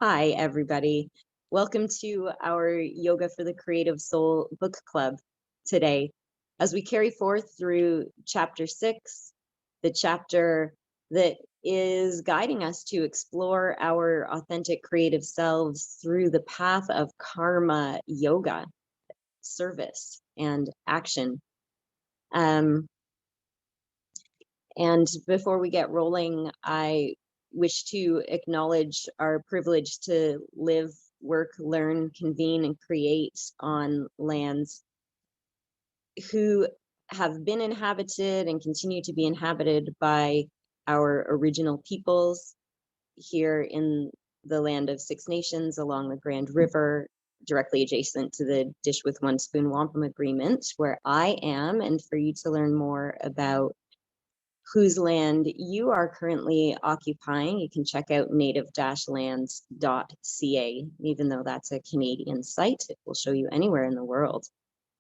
Hi, everybody. Welcome to our Yoga for the Creative Soul book club today. As we carry forth through chapter 6, the chapter that is guiding us to explore our authentic creative selves through the path of karma yoga, service, and action. And before we get rolling, I wish to acknowledge our privilege to live, work, learn, convene, and create on lands who have been inhabited and continue to be inhabited by our original peoples here in the land of Six Nations along the Grand River, directly adjacent to the Dish with One Spoon Wampum Agreement, where I am. And for you to learn more about whose land you are currently occupying, you can check out native-lands.ca. Even though that's a Canadian site, it will show you anywhere in the world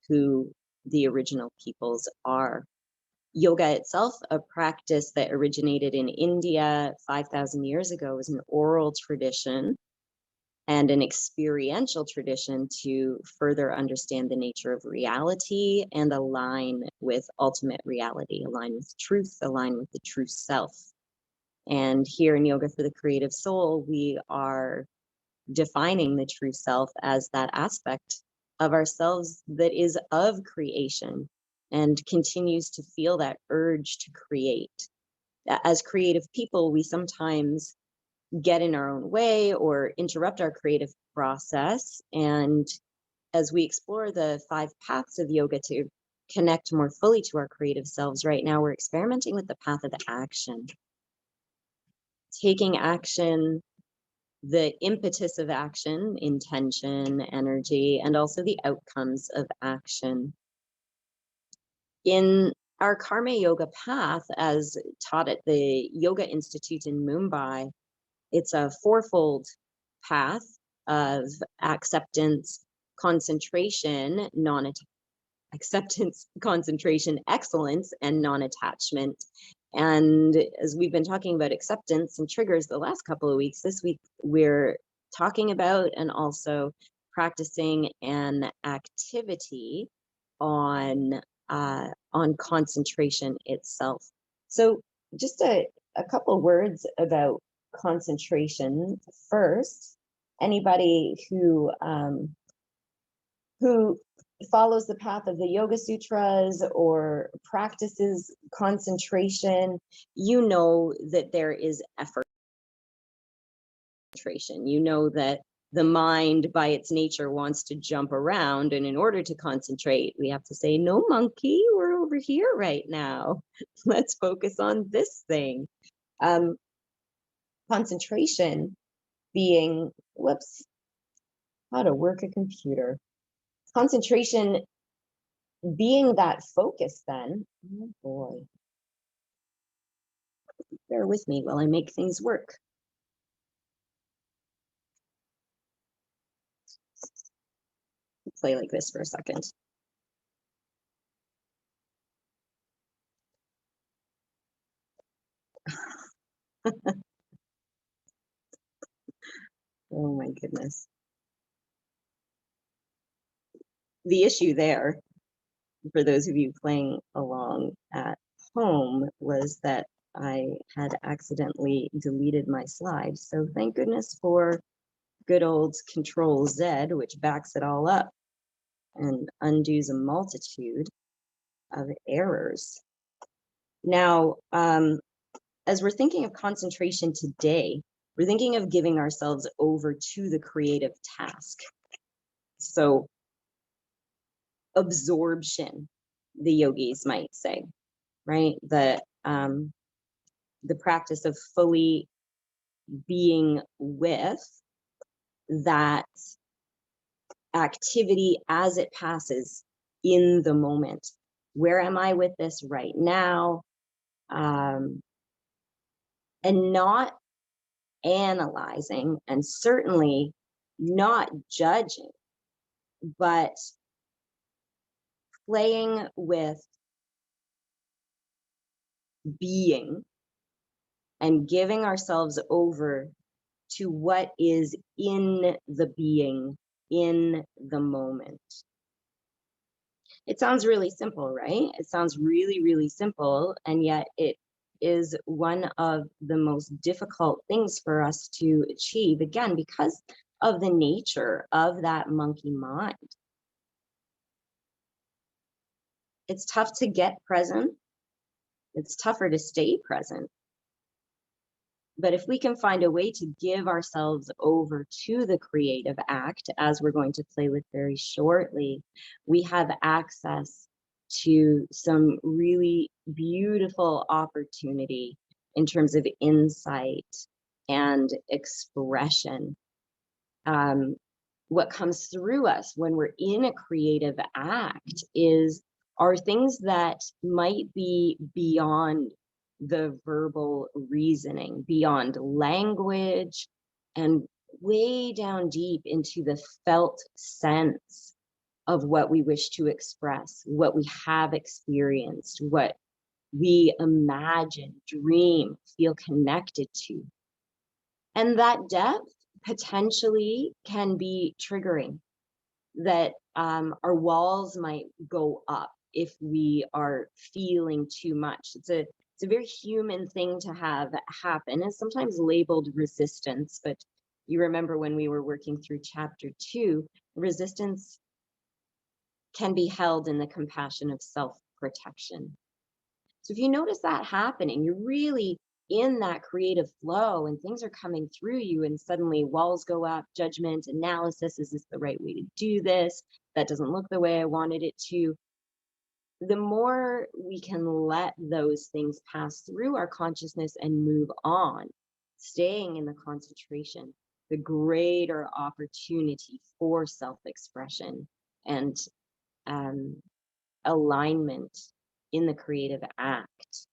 who the original peoples are. Yoga itself, a practice that originated in India 5,000 years ago, is an oral tradition and an experiential tradition to further understand the nature of reality and align with ultimate reality, align with truth, align with the true self. And here in Yoga for the Creative Soul, we are defining the true self as that aspect of ourselves that is of creation and continues to feel that urge to create. As creative people, we sometimes get in our own way or interrupt our creative process. And as we explore the 5 paths of yoga to connect more fully to our creative selves, right now we're experimenting with the path of action. Taking action, the impetus of action, intention, energy, and also the outcomes of action. In our Karma Yoga path, as taught at the Yoga Institute in Mumbai, it's a 4-fold path of acceptance, concentration, acceptance, concentration, excellence, and non-attachment. And as we've been talking about acceptance and triggers the last couple of weeks, this week we're talking about and also practicing an activity on concentration itself. So just a couple words about concentration first. Anybody who follows the path of the Yoga Sutras or practices concentration, you know that there is effort. You know that the mind by its nature wants to jump around, and in order to concentrate, we have to say, no, monkey, we're over here right now. Let's focus on this thing. Concentration being, how to work a computer. Concentration being that focus then, oh boy. Bear with me while I make things work. Play like this for a second. Oh my goodness. The issue there, for those of you playing along at home, was that I had accidentally deleted my slide. So thank goodness for good old Control Z, which backs it all up and undoes a multitude of errors. Now, as we're thinking of concentration today, we're thinking of giving ourselves over to the creative task. So absorption, the yogis might say, right? The practice of fully being with that activity as it passes in the moment. Where am I with this right now? And not analyzing, and certainly not judging, but playing with being and giving ourselves over to what is in the being, in the moment. It sounds really simple, right? It sounds really, really simple, and yet it is one of the most difficult things for us to achieve, again, because of the nature of that monkey mind. It's tough to get present. It's tougher to stay present. But if we can find a way to give ourselves over to the creative act, as we're going to play with very shortly, we have access to some really beautiful opportunity in terms of insight and expression. What comes through us when we're in a creative act are things that might be beyond the verbal reasoning, beyond language, and way down deep into the felt sense of what we wish to express, what we have experienced, what we imagine, dream, feel connected to. And that depth potentially can be triggering, that our walls might go up if we are feeling too much. It's a very human thing to have happen. It's sometimes labeled resistance, but you remember when we were working through chapter 2, resistance can be held in the compassion of self-protection. So if you notice that happening, you're really in that creative flow and things are coming through you, and suddenly walls go up, judgment, analysis, is this the right way to do this? That doesn't look the way I wanted it to. The more we can let those things pass through our consciousness and move on, staying in the concentration, the greater opportunity for self-expression and alignment in the creative act.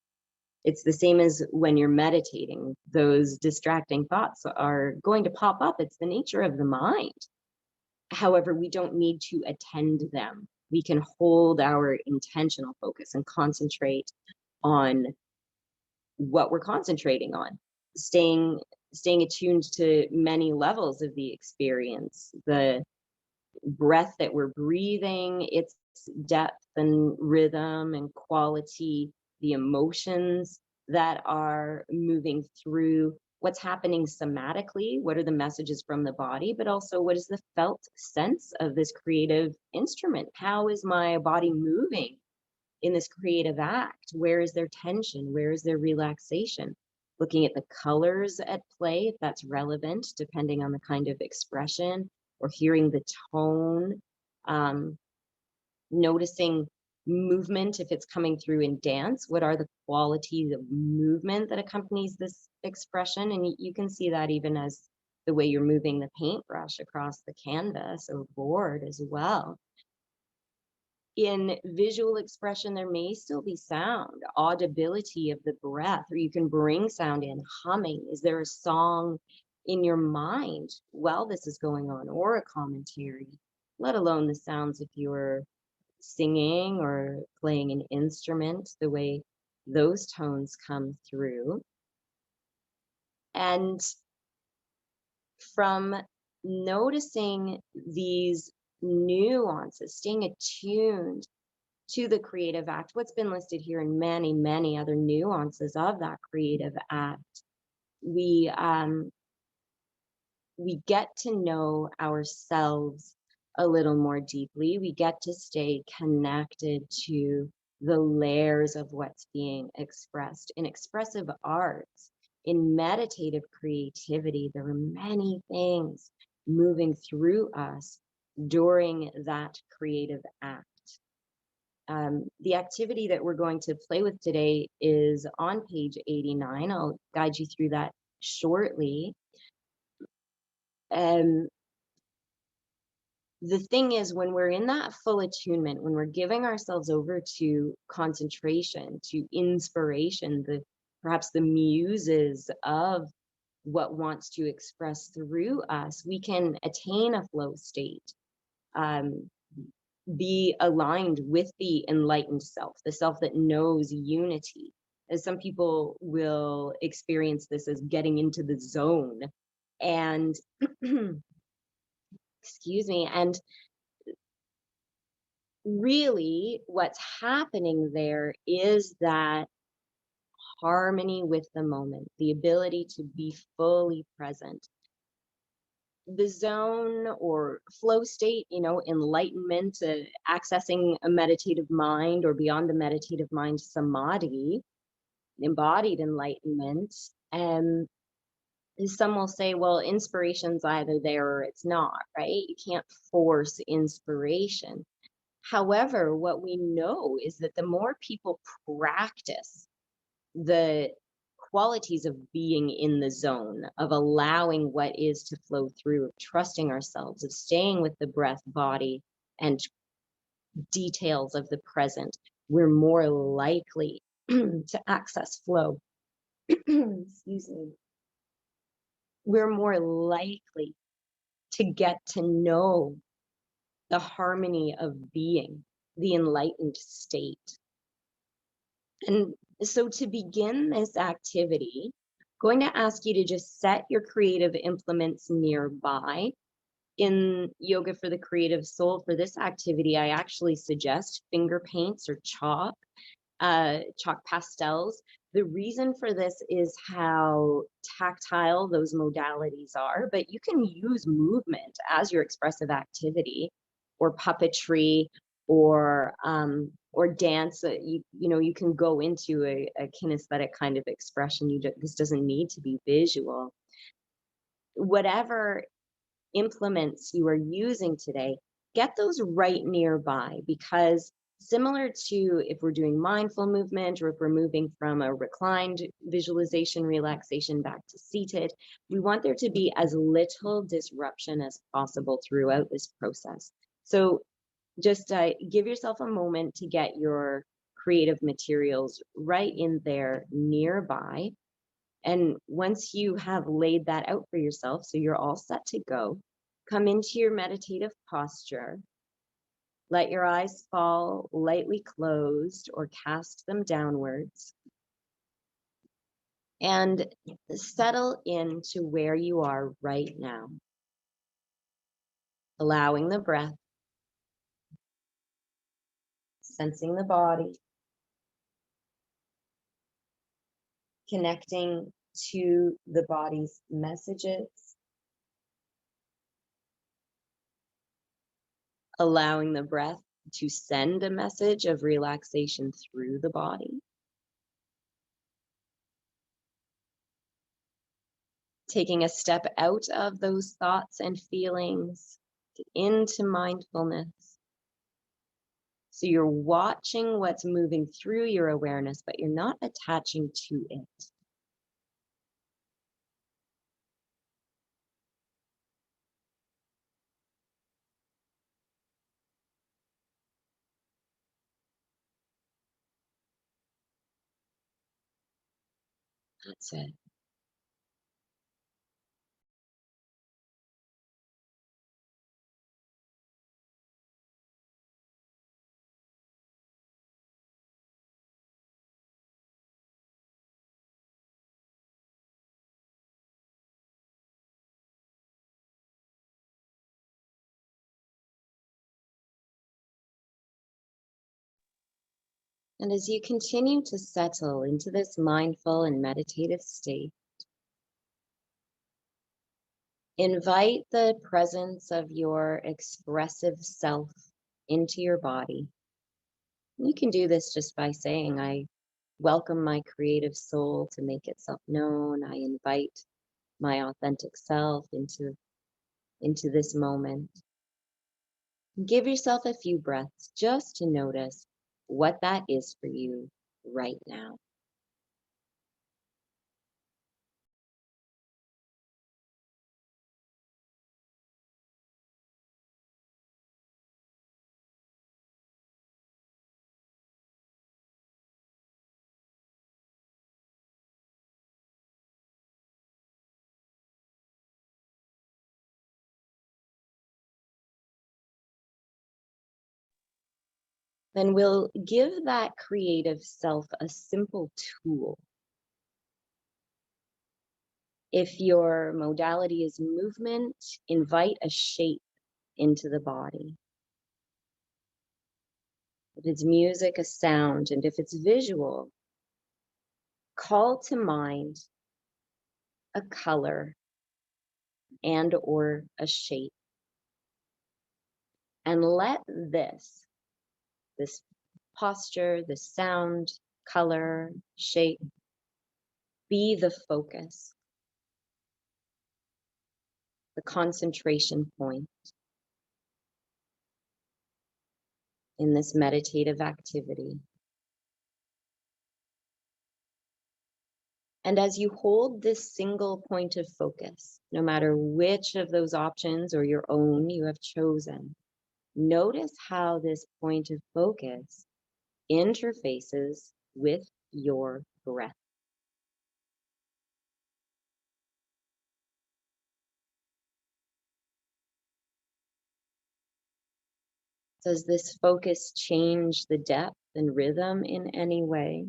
It's the same as when you're meditating. Those distracting thoughts are going to pop up. It's the nature of the mind. However, we don't need to attend them. We can hold our intentional focus and concentrate on what we're concentrating on, staying attuned to many levels of the experience, the breath that we're breathing, its depth and rhythm and quality, the emotions that are moving through, what's happening somatically, what are the messages from the body, but also what is the felt sense of this creative instrument? How is my body moving in this creative act? Where is there tension? Where is there relaxation? Looking at the colors at play, if that's relevant, depending on the kind of expression, or hearing the tone, noticing movement, if it's coming through in dance, what are the qualities of movement that accompanies this expression? And you can see that even as the way you're moving the paintbrush across the canvas or board as well. In visual expression, there may still be sound, audibility of the breath, or you can bring sound in, humming. Is there a song in your mind while this is going on, or a commentary, let alone the sounds if you're singing or playing an instrument, the way those tones come through. And from noticing these nuances, staying attuned to the creative act, what's been listed here in many, many other nuances of that creative act, we get to know ourselves a little more deeply. We get to stay connected to the layers of what's being expressed in expressive arts. In meditative creativity, there are many things moving through us during that creative act. The activity that we're going to play with today is on page 89. I'll guide you through that shortly. The thing is, when we're in that full attunement, when we're giving ourselves over to concentration, to inspiration, perhaps the muses of what wants to express through us, we can attain a flow state, be aligned with the enlightened self, the self that knows unity. As some people will experience this as getting into the zone And excuse me, and really what's happening there is that harmony with the moment, the ability to be fully present. The zone or flow state, enlightenment, accessing a meditative mind, or beyond the meditative mind, samadhi, embodied enlightenment. And some will say, well, inspiration's either there or it's not, right? You can't force inspiration. However, what we know is that the more people practice the qualities of being in the zone, of allowing what is to flow through, of trusting ourselves, of staying with the breath, body, and details of the present, we're more likely to access flow. Excuse me. We're more likely to get to know the harmony of being, the enlightened state. And so to begin this activity, I'm going to ask you to just set your creative implements nearby. In Yoga for the Creative Soul, for this activity, I actually suggest finger paints or chalk pastels. The reason for this is how tactile those modalities are, but you can use movement as your expressive activity, or puppetry, or dance. You can go into a kinesthetic kind of expression. This doesn't need to be visual. Whatever implements you are using today, get those right nearby, because similar to if we're doing mindful movement, or if we're moving from a reclined visualization relaxation back to seated, we want there to be as little disruption as possible throughout this process. So just give yourself a moment to get your creative materials right in there nearby. And once you have laid that out for yourself, so you're all set to go, come into your meditative posture. Let your eyes fall lightly closed or cast them downwards. And settle into where you are right now. Allowing the breath, sensing the body, connecting to the body's messages, allowing the breath to send a message of relaxation through the body. Taking a step out of those thoughts and feelings into mindfulness. So you're watching what's moving through your awareness, but you're not attaching to it. That's it. And as you continue to settle into this mindful and meditative state, invite the presence of your expressive self into your body. You can do this just by saying, I welcome my creative soul to make itself known. I invite my authentic self into this moment. Give yourself a few breaths just to notice what that is for you right now. Then we'll give that creative self a simple tool. If your modality is movement, invite a shape into the body. If it's music, a sound, and if it's visual, call to mind a color and or a shape. And let this posture, this sound, color, shape, be the focus, the concentration point in this meditative activity. And as you hold this single point of focus, no matter which of those options or your own you have chosen, notice how this point of focus interfaces with your breath. Does this focus change the depth and rhythm in any way?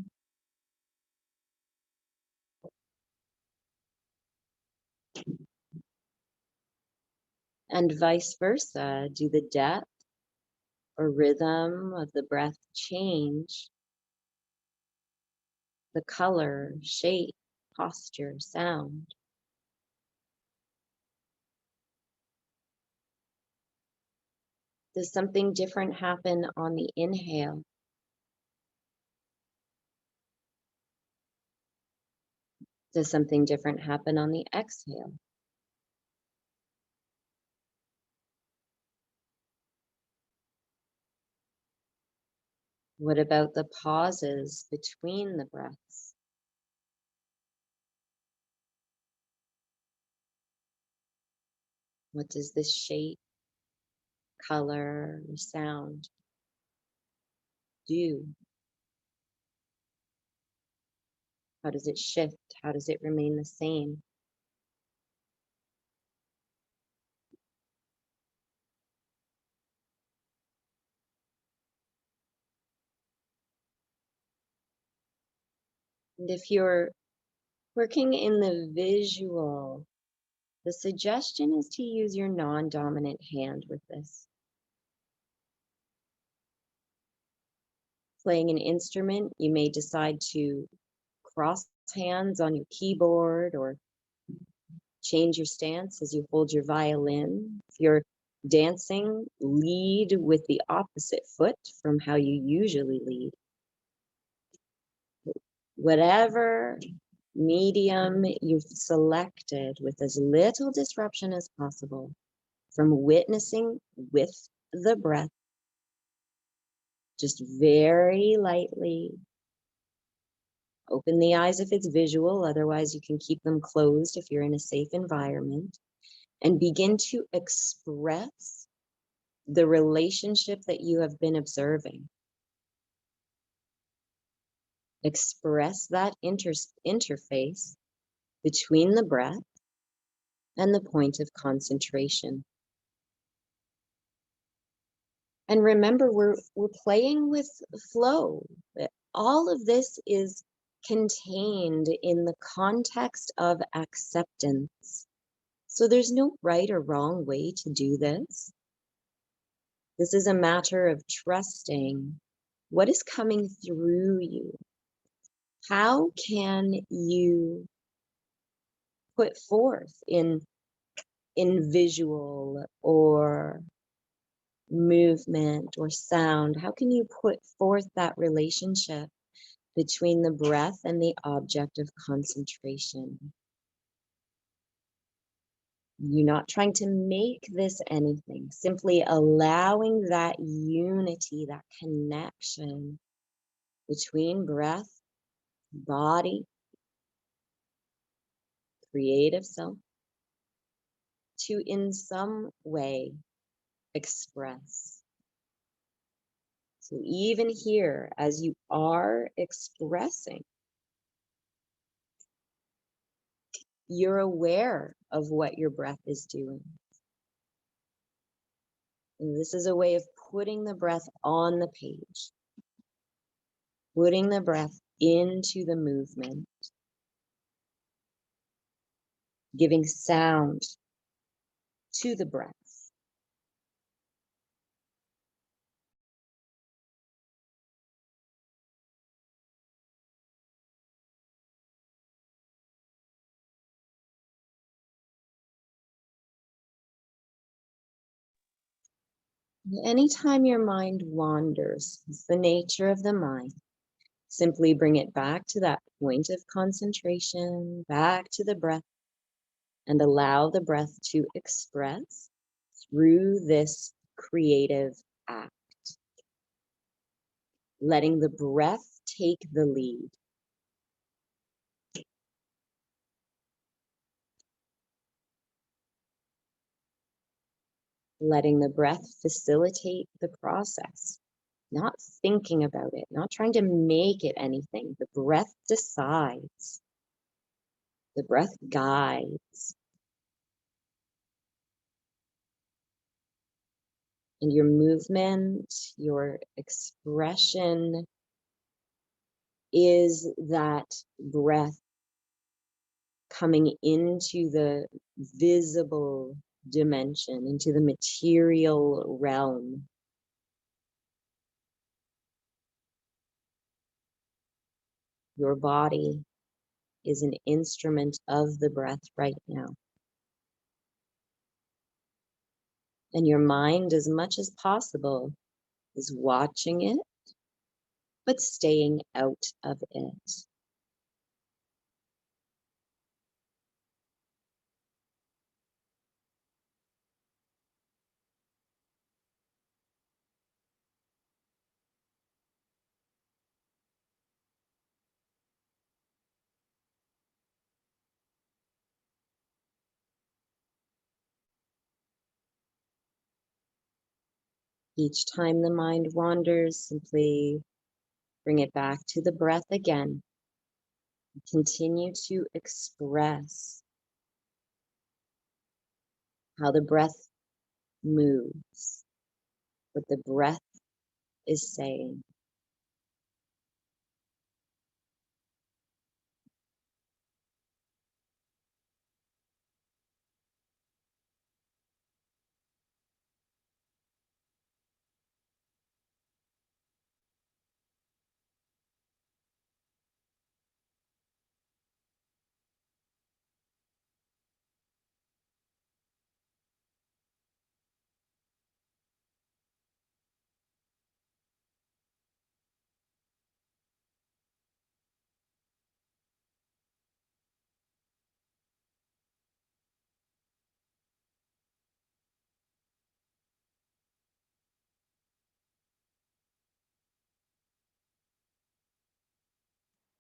And vice versa, do the depth or rhythm of the breath change the color, shape, posture, sound? Does something different happen on the inhale? Does something different happen on the exhale? What about the pauses between the breaths? What does this shape, color, or sound do? How does it shift? How does it remain the same? And if you're working in the visual, the suggestion is to use your non-dominant hand with this. Playing an instrument, you may decide to cross hands on your keyboard or change your stance as you hold your violin. If you're dancing, lead with the opposite foot from how you usually lead. Whatever medium you've selected, with as little disruption as possible, from witnessing with the breath, just very lightly. Open the eyes if it's visual, otherwise you can keep them closed if you're in a safe environment, and begin to express the relationship that you have been observing. Express that interface between the breath and the point of concentration. And remember, we're playing with flow. All of this is contained in the context of acceptance. So there's no right or wrong way to do this. This is a matter of trusting what is coming through you. How can you put forth in visual or movement or sound, how can you put forth that relationship between the breath and the object of concentration? You're not trying to make this anything, simply allowing that unity, that connection between breath, body, creative self, to in some way express. So even here, as you are expressing, you're aware of what your breath is doing. And this is a way of putting the breath on the page, putting the breath into the movement. giving sound to the breath. Anytime your mind wanders, it's the nature of the mind. Simply bring it back to that point of concentration, back to the breath, and allow the breath to express through this creative act. Letting the breath take the lead. Letting the breath facilitate the process. Not thinking about it, not trying to make it anything. The breath decides. The breath guides. And your movement, your expression is that breath coming into the visible dimension, into the material realm. Your body is an instrument of the breath right now. And your mind, as much as possible, is watching it, but staying out of it. Each time the mind wanders, simply bring it back to the breath again. Continue to express how the breath moves, what the breath is saying.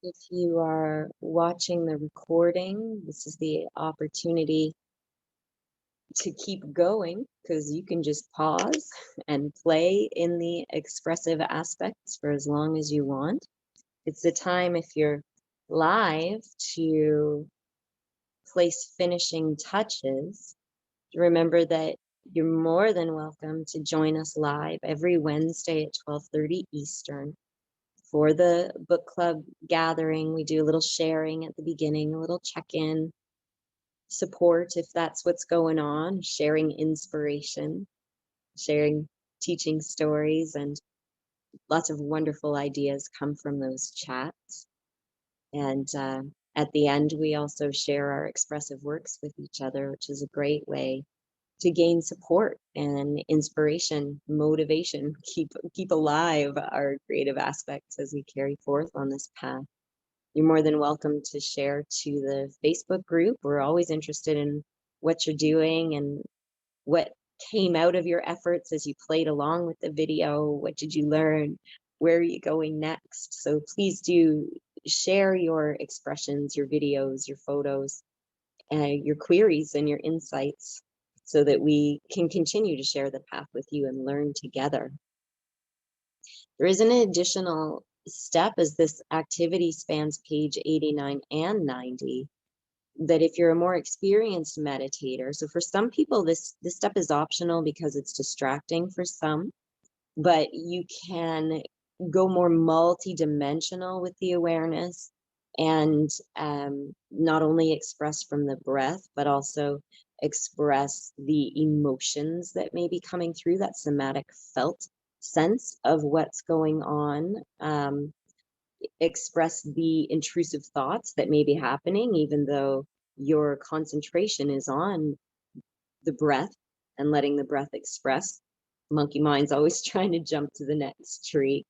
If you are watching the recording, this is the opportunity to keep going, because you can just pause and play in the expressive aspects for as long as you want. It's the time, if you're live, to place finishing touches. Remember that you're more than welcome to join us live every Wednesday at 12:30 Eastern. For the book club gathering, we do a little sharing at the beginning, a little check-in, support if that's what's going on, sharing inspiration, sharing teaching stories, and lots of wonderful ideas come from those chats. And at the end, we also share our expressive works with each other, which is a great way to gain support and inspiration, motivation, keep alive our creative aspects as we carry forth on this path. You're more than welcome to share to the Facebook group. We're always interested in what you're doing and what came out of your efforts as you played along with the video. What did you learn? Where are you going next? So please do share your expressions, your videos, your photos, your queries and your insights, so that we can continue to share the path with you and learn together. There is an additional step as this activity spans page 89 and 90, that if you're a more experienced meditator, so for some people this step is optional because it's distracting for some, but you can go more multi-dimensional with the awareness and not only express from the breath, but also express the emotions that may be coming through, that somatic felt sense of what's going on. Express the intrusive thoughts that may be happening, even though your concentration is on the breath and letting the breath express. Monkey mind's always trying to jump to the next tree.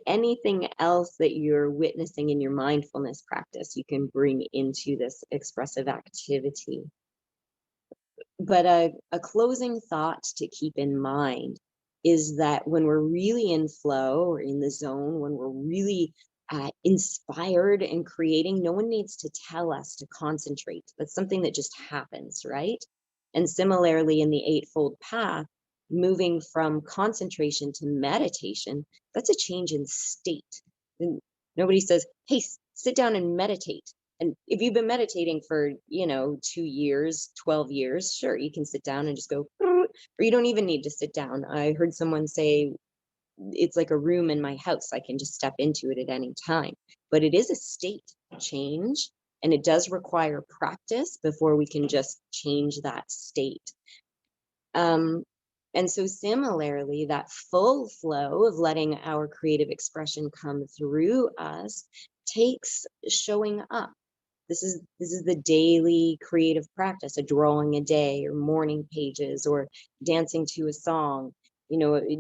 Anything else that you're witnessing in your mindfulness practice, you can bring into this expressive activity. But a closing thought to keep in mind is that when we're really in flow or in the zone, when we're really inspired and creating, no one needs to tell us to concentrate. That's something that just happens, right? And similarly, in the Eightfold Path, moving from concentration to meditation, that's a change in state. And nobody says, hey, sit down and meditate. And if you've been meditating for, 2 years, 12 years, sure, you can sit down and just go, or you don't even need to sit down. I heard someone say, it's like a room in my house. I can just step into it at any time. But it is a state change, and it does require practice before we can just change that state. And so similarly, that full flow of letting our creative expression come through us takes showing up. This is the daily creative practice, a drawing a day, or morning pages, or dancing to a song.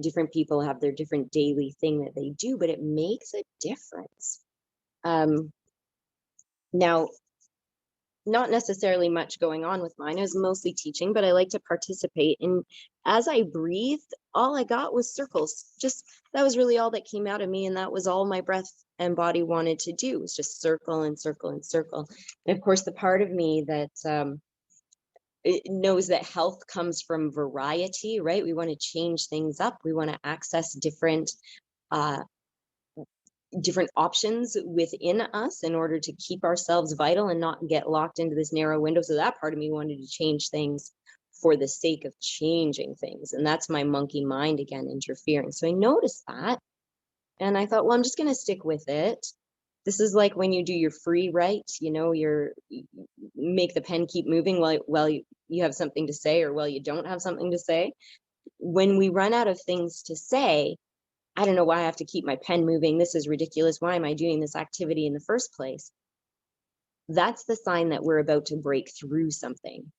Different people have their different daily thing that they do, but it makes a difference. Now, not necessarily much going on with mine. I was mostly teaching, but I like to participate. And as I breathed, all I got was circles. That was really all that came out of me. And that was all my breath and body wanted to do, was just circle and circle and circle. And of course, the part of me that it knows that health comes from variety, right? We want to change things up. We want to access different options within us in order to keep ourselves vital and not get locked into this narrow window. So that part of me wanted to change things for the sake of changing things. And that's my monkey mind again interfering. So I noticed that, and I thought, well, I'm just going to stick with it. This is like when you do your free write, you make the pen keep moving while you have something to say, or while you don't have something to say. When we run out of things to say, I don't know why I have to keep my pen moving. This is ridiculous. Why am I doing this activity in the first place? That's the sign that we're about to break through something.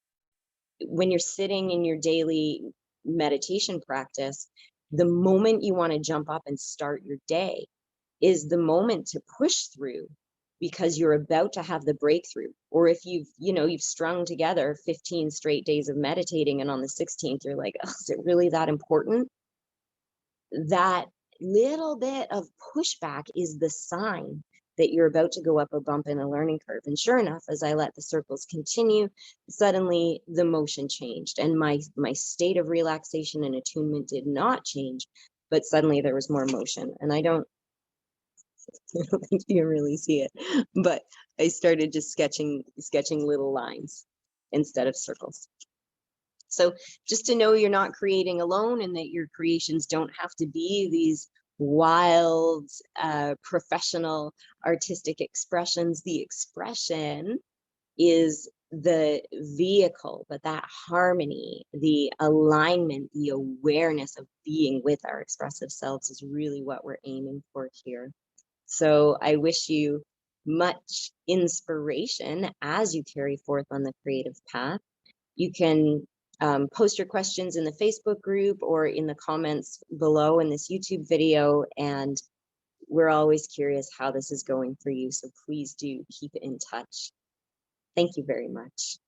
When you're sitting in your daily meditation practice, the moment you want to jump up and start your day is the moment to push through, because you're about to have the breakthrough. Or if you've strung together 15 straight days of meditating, and on the 16th, you're like, oh, is it really that important? That little bit of pushback is the sign that you're about to go up a bump in a learning curve. And sure enough, as I let the circles continue, suddenly the motion changed, and my state of relaxation and attunement did not change, but suddenly there was more motion. And I don't think you can really see it, but I started just sketching little lines instead of circles. So just to know you're not creating alone, and that your creations don't have to be these wild, professional, artistic expressions. The expression is the vehicle, but that harmony, the alignment, the awareness of being with our expressive selves is really what we're aiming for here. So I wish you much inspiration as you carry forth on the creative path. You can post your questions in the Facebook group or in the comments below in this YouTube video, and we're always curious how this is going for you. So please do keep in touch. Thank you very much.